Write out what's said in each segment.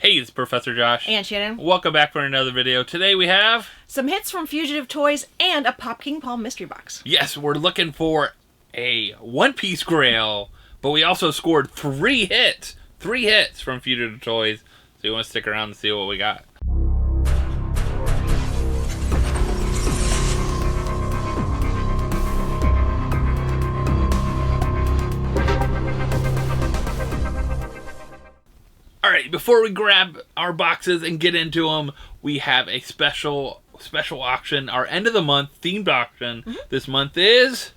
Hey, it's Professor Josh. And Shannon. Welcome back for another video. Today we have... some hits from Fugitive Toys and a PopKingPaul mystery box. Yes, we're looking for a one-piece grail, but we also scored 3 hits. 3 hits from Fugitive Toys. So you want to stick around and see what we got. Alright, before we grab our boxes and get into them, we have a special auction, our end of the month themed auction. This month is...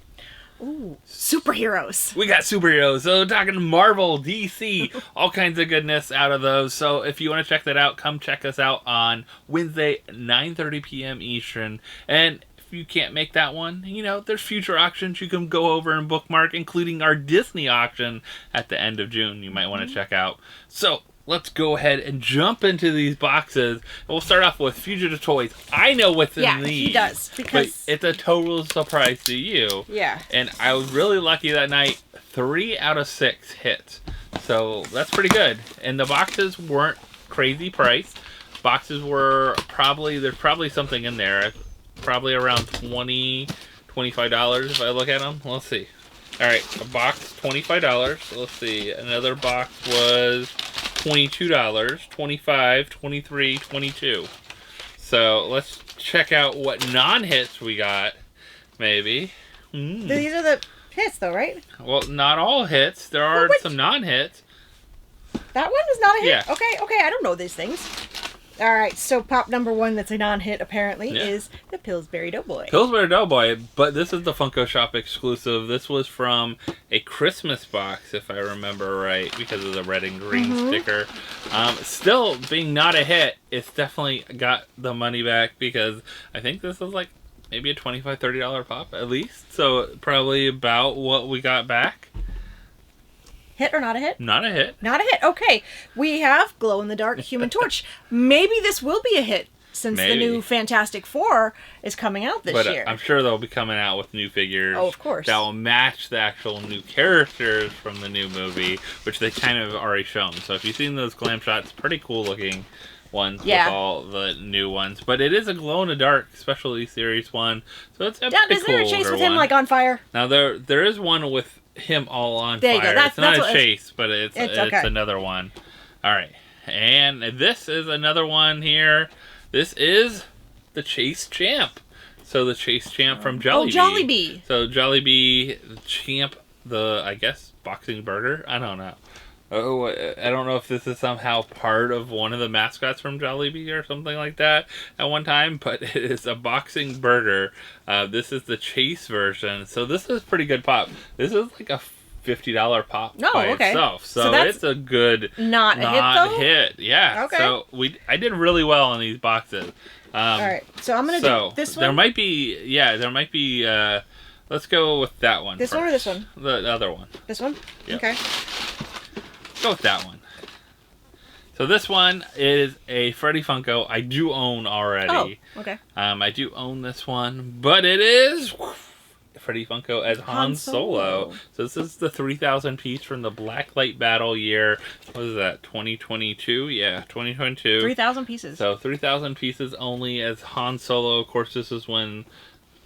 ooh, superheroes. We got superheroes, so talking Marvel, DC, all kinds of goodness out of those. So if you want to check that out, come check us out on Wednesday, 9:30 p.m. Eastern. And if you can't make that one, you know, there's future auctions you can go over and bookmark, including our Disney auction at the end of June you might want to check out. So let's go ahead and jump into these boxes. We'll start off with Fugitive Toys. I know what's in these. Yeah, he does. Because but it's a total surprise to you. Yeah. And I was really lucky that night. 3 out of 6 hits. So that's pretty good. And the boxes weren't crazy priced. Boxes were there's probably something in there. Probably around $20, $25 if I look at them. Let's see. Alright, a box, $25. Let's see. Another box was $22, $25, $23, $22. So let's check out what non-hits we got, maybe. these are the hits, though, right? Well, not all hits. There are some non-hits. That one is not a hit? Yeah. Okay, I don't know these things. All right, so pop number 1 that's a non-hit, apparently, is the Pillsbury Doughboy. Pillsbury Doughboy, but this is the Funko Shop exclusive. This was from a Christmas box, if I remember right, because of the red and green sticker. Still, being not a hit, it's definitely got the money back, because I think this is like maybe a $25, $30 pop, at least. So, probably about what we got back. Hit or not a hit? Not a hit. Not a hit. Okay. We have glow-in-the-dark Human Torch. Maybe this will be a hit since the new Fantastic Four is coming out this year. I'm sure they'll be coming out with new figures. Oh, of course. That will match the actual new characters from the new movie, which they kind of already shown. So if you've seen those glam shots, pretty cool looking ones with all the new ones. But it is a glow-in-the-dark Specialty Series one. So it's a pretty cool. Is there a chase with him like on fire? Now there is one with him all on there fire. You go. It's not a chase, but it's another one. All right, and this is another one here. This is the Chase Champ. So the Chase Champ from Jollibee. Oh, Jollibee. So Jollibee Champ, I guess boxing burger. I don't know. Oh, I don't know if this is somehow part of one of the mascots from Jollibee or something like that at one time, but it is a boxing burger. This is the Chase version, so this is pretty good pop. This is like a $50 pop by itself, so it's a good not hit. Yeah. Okay. So I did really well on these boxes. All right, so I'm gonna do this one. There might be. Let's go with that one. This first. one or this one? The other one. This one. Yep. Okay. Go with that one. So this one is a Freddy Funko I do own already. Oh, okay. I do own this one, but it is Freddy Funko as Han Solo. So this is the 3,000 piece from the Blacklight Battle year. What is that? 2022? Yeah, 2022. 3,000 pieces. So 3,000 pieces only as Han Solo. Of course, this is when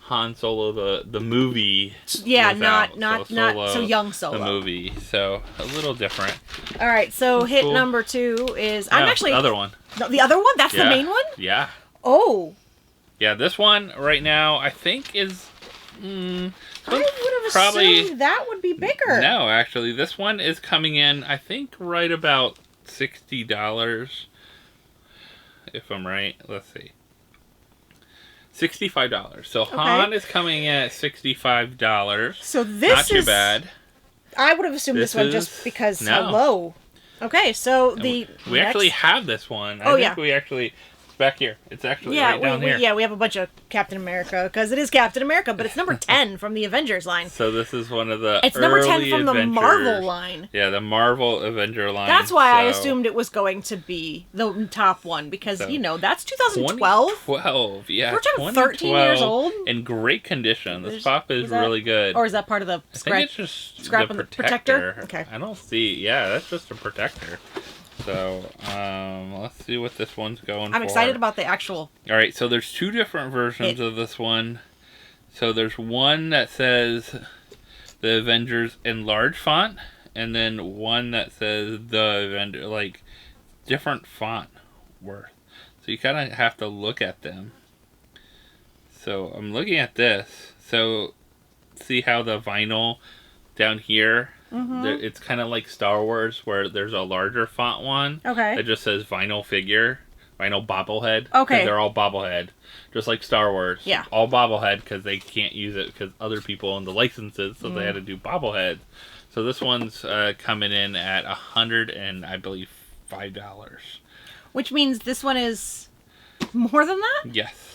Han Solo the movie was not Solo, young Solo. The movie, so a little different. All right, so hit number 2 is the other one. No, the other one? That's the main one? Yeah. Oh. Yeah, this one right now I think is I would have assumed that would be bigger. No, actually this one is coming in I think right about $60 if I'm right. Let's see. $65. So Han is coming in at $65. So this not too bad. I would have assumed this one just because how low. Okay, so we actually have this one. I think we actually back here. It's actually right down here. Yeah, we have a bunch of Captain America because it is Captain America, but it's number 10 from the Avengers line. So this is one of the It's number 10 from the Marvel line. Yeah, the Marvel Avenger line. That's why I assumed it was going to be the top one because, you know, that's 2012. 2012, yeah. We're talking 13 years old. In great condition. This pop is really good. Or is that part of the I think it's just the protector. Okay. I don't see. Yeah, that's just a protector. So, let's see what this one's going for. I'm excited about the actual... Alright, so there's two different versions of this one. So there's one that says the Avengers in large font, and then one that says the Avenger, like, different font worth. So you kind of have to look at them. So I'm looking at this. So see how the vinyl down here, it's kind of like Star Wars, where there's a larger font one. Okay. That just says vinyl figure, vinyl bobblehead. Okay. They're all bobblehead. Just like Star Wars. Yeah. All bobblehead because they can't use it because other people own the licenses, so they had to do bobbleheads. So this one's coming in at $100 and I believe $5. Which means this one is more than that? Yes.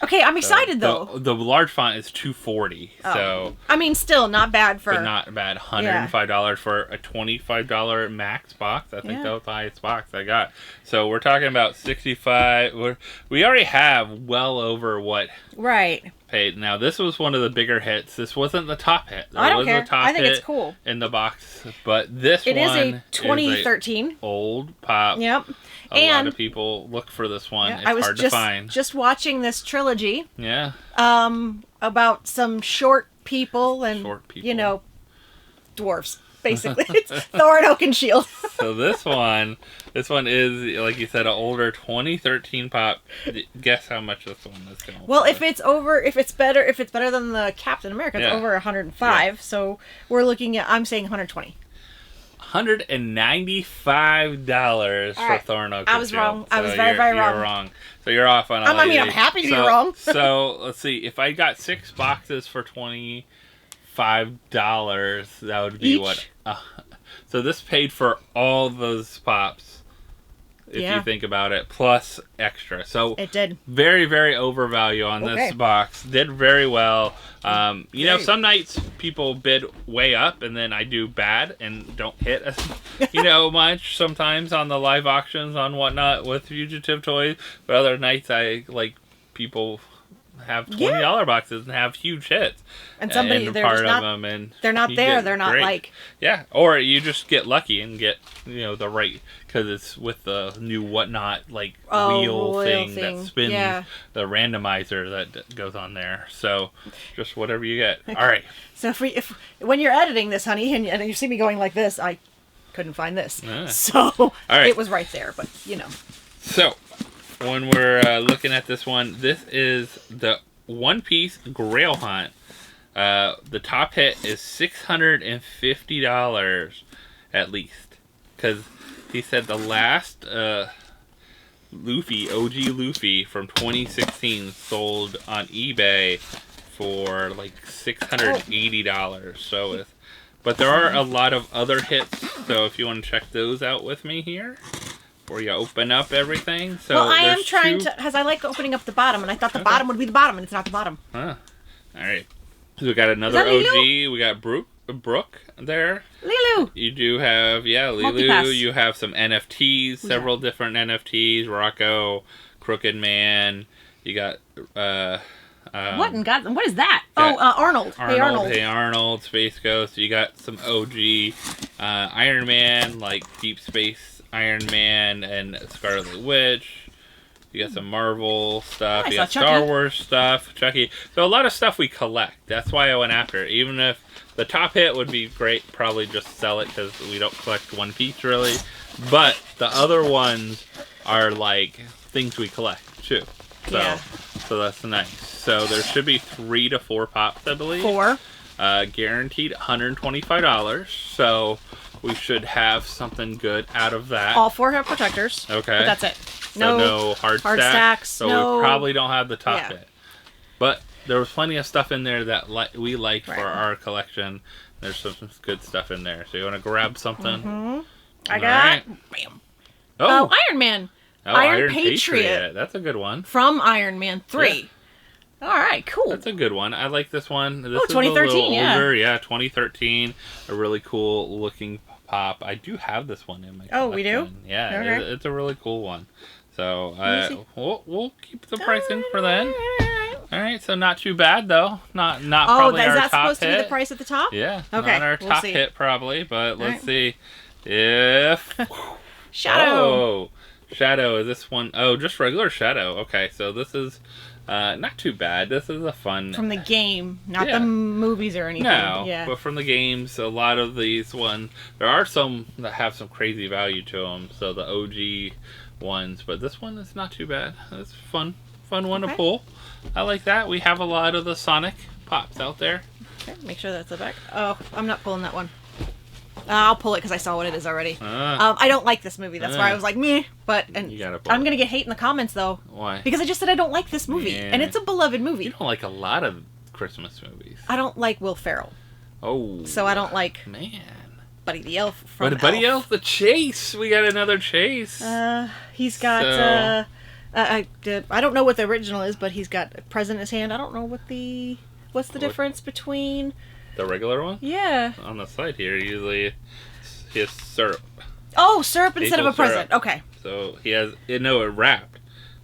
Okay, I'm excited though. The large font is $240. Oh. So I mean, still not bad for... But not bad. $105 for a $25 max box. I think that was the highest box I got. So we're talking about $65. We already have well over what paid. Now this was one of the bigger hits. This wasn't the top hit. I don't care. I think it's cool in the box. But this one is a 2013 old pop. Yep. A lot of people look for this one. Yeah, it's hard to find. Just watching this trilogy. Yeah. About some short people and you know, dwarves basically. It's Thor and Oak and Shield. So this one is, like you said, an older 2013 pop. Guess how much this one is going. Well, if it's better than the Captain America, it's over 105. Yeah. So we're looking at, I'm saying 120. $195 for Thor and Oak. I was wrong. I was very, very wrong. You're wrong. So you're off on. I mean, I'm happy to be wrong. So let's see. If I got 6 boxes for $25, that would be what? So this paid for all those pops. If you think about it, plus extra. So it did. Very, very overvalue on this box. Did very well. You know, some nights people bid way up and then I do bad and don't hit much sometimes on the live auctions on whatnot with Fugitive toys. But other nights I like people have $20 boxes and have huge hits. And somebody and they're part just of not, them and they're not there. They're not like or you just get lucky and get the right, because it's with the new whatnot wheel thing that spins the randomizer that goes on there. So just whatever you get. All right. So if when you're editing this, honey, and you see me going like this, I couldn't find this. So it was right there, but So when we're looking at this one, this is the One Piece Grail Hunt. The top hit is $650 at least, because he said the last Luffy, OG Luffy from 2016 sold on eBay for like $680. So but there are a lot of other hits, so if you want to check those out with me here before you open up everything. So I am trying to, because I like opening up the bottom, and I thought the bottom would be the bottom, and it's not the bottom. All right. So we got another OG. We got Brooke there. Lilu. You do have, Lilu. Multipass. You have some NFTs, several different NFTs. Rocco, Crooked Man. You got what in God? What is that? Arnold. Hey Arnold. Hey Arnold. Space Ghost. You got some OG Iron Man, like Deep Space Iron Man and Scarlet Witch. You got some Marvel stuff. You got Star Wars stuff. Chucky. So a lot of stuff we collect. That's why I went after it. Even if the top hit would be great, probably just sell it because we don't collect One Piece really. But the other ones are like things we collect too. So that's nice. So there should be 3 to 4 pops, I believe. 4. Guaranteed $125. So we should have something good out of that. All 4 have protectors. Okay. But that's it. So no hard stacks. So we probably don't have the top hit. But there was plenty of stuff in there that we like for our collection. There's some good stuff in there. So you want to grab something? I got bam. Iron Man. Iron Patriot. That's a good one. From Iron Man 3. All right, cool. That's a good one. I like this one. This is 2013, a little older. Yeah, 2013. A really cool looking pop. I do have this one in my collection. Oh, we do? Yeah, it's a really cool one. So we'll keep the pricing for then. All right, so not too bad though. Not probably our top hit. Oh, is that supposed to be the price at the top? Yeah. Okay. Not our top hit probably, but let's see if Shadow. Oh, Shadow. Is this one? Oh, just regular Shadow. Okay, so this is not too bad. This is a fun... From the game, not the movies or anything. No, yeah. but from the games, a lot of these ones, there are some that have some crazy value to them, so the OG ones, but this one is not too bad. It's fun one to pull. I like that. We have a lot of the Sonic Pops out there. Okay, make sure that's the back. Oh, I'm not pulling that one. I'll pull it because I saw what it is already. I don't like this movie. That's why I was like, meh. But I'm going to get hate in the comments, though. Why? Because I just said I don't like this movie. And it's a beloved movie. You don't like a lot of Christmas movies. I don't like Will Ferrell. Oh. So I don't like... Man. Buddy the Elf from Elf. Buddy Elf, the Chase. We got another Chase. He's got... I don't know what the original is, but he's got a present in his hand. I don't know what the... What's the difference between... The regular one? Yeah. On the side here, usually he has syrup. Oh, syrup instead of a present. Syrup. Okay. So he has... No, it wrapped.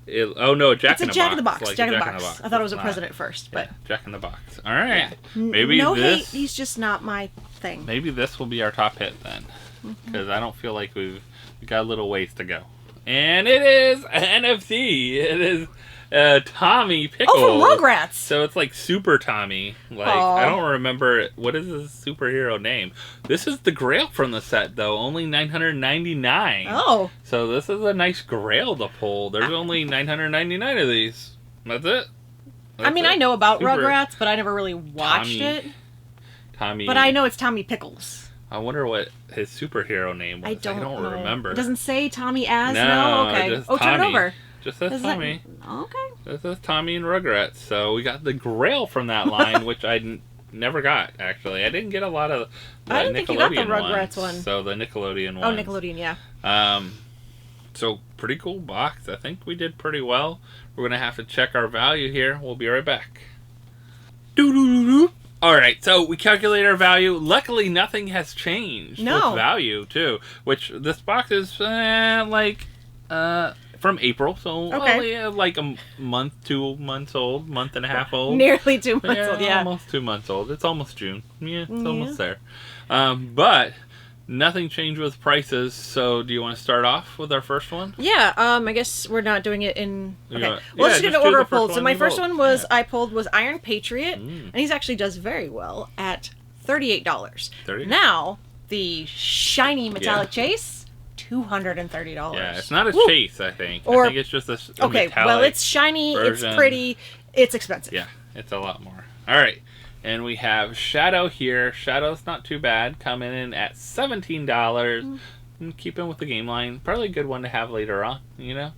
Jack in the Box. It's a Jack in the Box. Like Jack in the Box. I thought it was a present at first, but... Yeah, Jack in the Box. All right. Yeah. Maybe no this... hate. He's just not my thing. Maybe this will be our top hit then. Because I don't feel like we've got a little ways to go. And it is an NFT. It is Tommy Pickles. Oh, from Rugrats. So it's like Super Tommy. Like, I don't remember, what is his superhero name? This is the Grail from the set, though. Only $999. Oh. So this is a nice Grail to pull. There's only 999 of these. That's it. I mean, I know about Rugrats, but I never really watched it. Tommy. But I know it's Tommy Pickles. I wonder what his superhero name was. I don't know. Remember. It doesn't say Tommy as? No, Okay. just turn it Tommy. over. Just says Tommy. Okay. This is Tommy and Rugrats. So we got the Grail from that line, which I never got, actually. I didn't get a lot of the I didn't think you got the Nickelodeon Rugrats one. So the Nickelodeon one. Oh, Nickelodeon, yeah. So pretty cool box. I think we did pretty well. We're going to have to check our value here. We'll be right back. Doo-doo-doo-doo. All right, so we calculate our value. Luckily, nothing has changed with value, too. Which this box is from April, so only like a month, 2 months old, month and a half old. Nearly 2 months old, yeah. Almost 2 months old. It's almost June. Yeah, it's almost there. But nothing changed with prices, so do you want to start off with our first one? Yeah, I guess we're not doing it in... Okay, well, let's do the do order the of pulled. So my first one was, I pulled was Iron Patriot, and he's actually does very well at $38. $38. Now, the shiny metallic chase, $230. Yeah, it's not a chase, I think. I think it's just a okay, well, it's shiny, version. It's pretty, it's expensive. Yeah, it's a lot more. All right. And we have Shadow here. Shadow's not too bad. Coming in at $17. And keeping with the game line. Probably a good one to have later on, you know?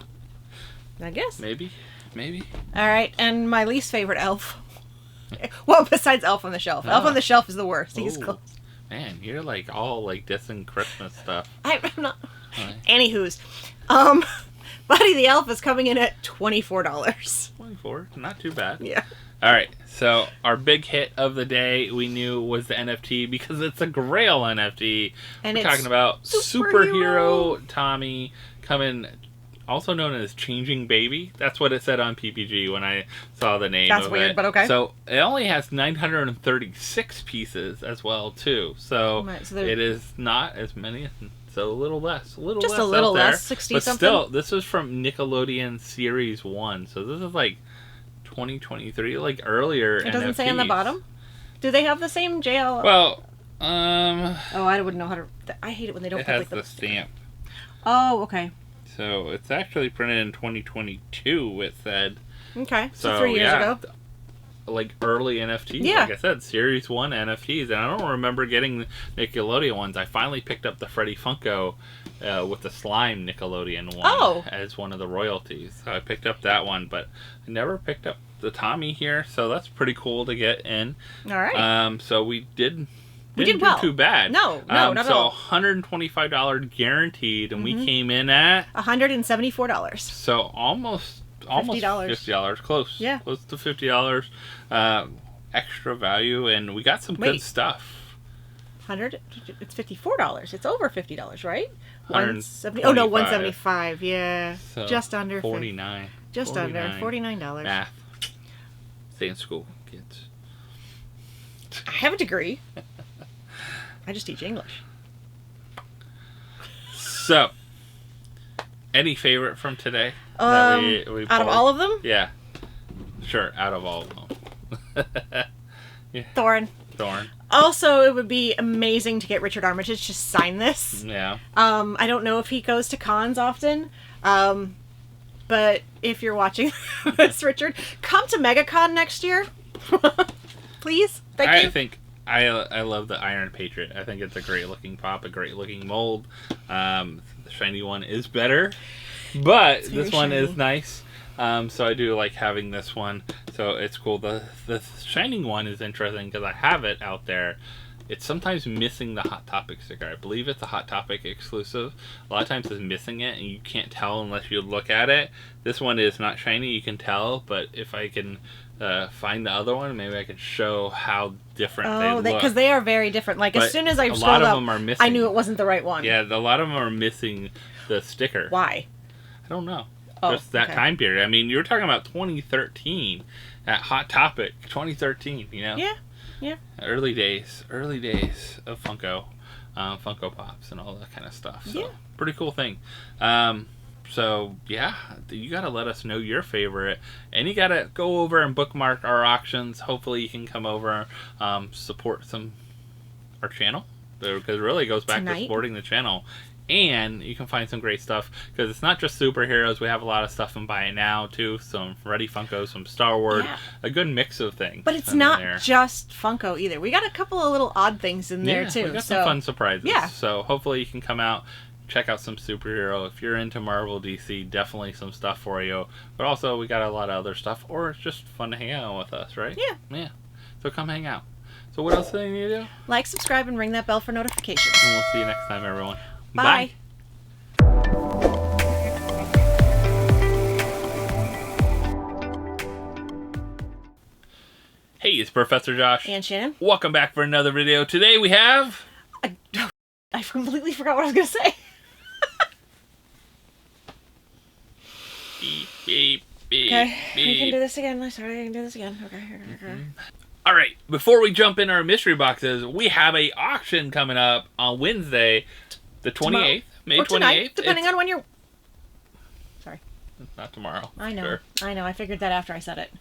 I guess. Maybe. All right, and my least favorite elf. Well, besides Elf on the Shelf. Elf on the Shelf is the worst. He's close. Man, you're like all like dissing Christmas stuff. I'm not. Anywho's. Buddy the Elf is coming in at $24. 24? Not too bad. Yeah. All right, so our big hit of the day we knew was the NFT because it's a Grail NFT. And we're talking about Superhero Tommy coming, also known as Changing Baby. That's what it said on PPG when I saw the name. That's weird, but okay. So it only has 936 pieces as well too. So it is not as many. So a little less, just a little less, 60 but something. Still, this is from Nickelodeon Series 1. So this is like 2023, like earlier. It doesn't NFTs. say on the bottom. Do they have the same JL? Well, I wouldn't know how to. I hate it when they don't. It has the stamp. Oh, okay. So it's actually printed in 2022. It said. Okay, so 3 years ago. Like early NFTs, like I said, Series 1 NFTs, and I don't remember getting the Nickelodeon ones. I finally picked up the Freddy Funko with the slime Nickelodeon one as one of the royalties. So I picked up that one, but I never picked up the Tommy here, so that's pretty cool to get in. All right. So we didn't do well. too bad. No, not at all. So $125 guaranteed, and we came in at $174. So almost $50. Close. Yeah. Close to $50. Extra value, and we got some good stuff. It's $54. It's over $50, right? 170. Oh no, $175. Yeah. So just under 49. Just 49. Under $49. Math. Stay in school, kids. I have a degree. I just teach English. So, Any favorite from today? Out of all of them? Yeah. Sure, out of all of them. Yeah. Thorn. Also, it would be amazing to get Richard Armitage to sign this. Yeah. I don't know if he goes to cons often, but if you're watching this, Richard, come to MegaCon next year. Please. Thank you. I think I love the Iron Patriot. I think it's a great looking pop, a great looking mold. The shiny one is better, but this one is nice. So I do like having this one. So it's cool. The shining one is interesting because I have it out there. It's sometimes missing the Hot Topic sticker. I believe it's a Hot Topic exclusive. A lot of times it's missing it, and you can't tell unless you look at it. This one is not shiny. You can tell, but if I can find the other one, maybe I can show how different they look. Because they are very different. Like, as soon as I scrolled up, I knew it wasn't the right one. Yeah, a lot of them are missing the sticker. Why? I don't know. Just that time period. I mean, you were talking about 2013 at Hot Topic. 2013, you know? Yeah. Early days of Funko Pops and all that kind of stuff. So, pretty cool thing. So, yeah, you got to let us know your favorite. And you got to go over and bookmark our auctions. Hopefully you can come over, support our channel. Because it really goes back to supporting the channel. And you can find some great stuff, because it's not just superheroes. We have a lot of stuff in Buy It Now, too. Some Ready Funko, some Star Wars. Yeah. A good mix of things. But it's not just Funko, either. We got a couple of little odd things in there, too. We got some fun surprises. Yeah. So hopefully you can come out, check out some superhero. If you're into Marvel, DC, definitely some stuff for you. But also, we got a lot of other stuff. Or it's just fun to hang out with us, right? Yeah. So come hang out. So what else do you need to do? Like, subscribe, and ring that bell for notifications. And we'll see you next time, everyone. Bye. Hey, it's Professor Josh. And Shannon. Welcome back for another video. Today we have... I completely forgot what I was going to say. Beep, beep, beep, okay, beep. we can do this again. Sorry, I can do this again. Okay. All right, before we jump in our mystery boxes, we have a auction coming up on Wednesday, the 28th. May 28th. Tonight, depending on when you're... Sorry. Not tomorrow. I know. Sure. I know. I figured that after I said it.